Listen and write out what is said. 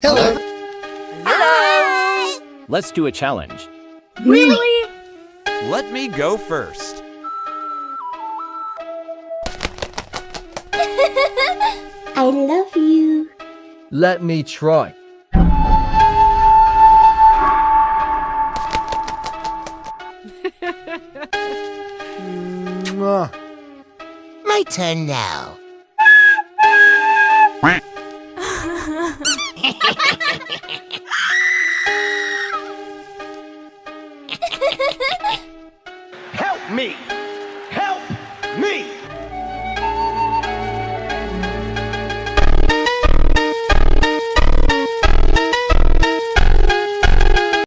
Hello. Hello! Let's do a challenge. Really? Let me go first. I love you. Let me try. My turn now. Help me!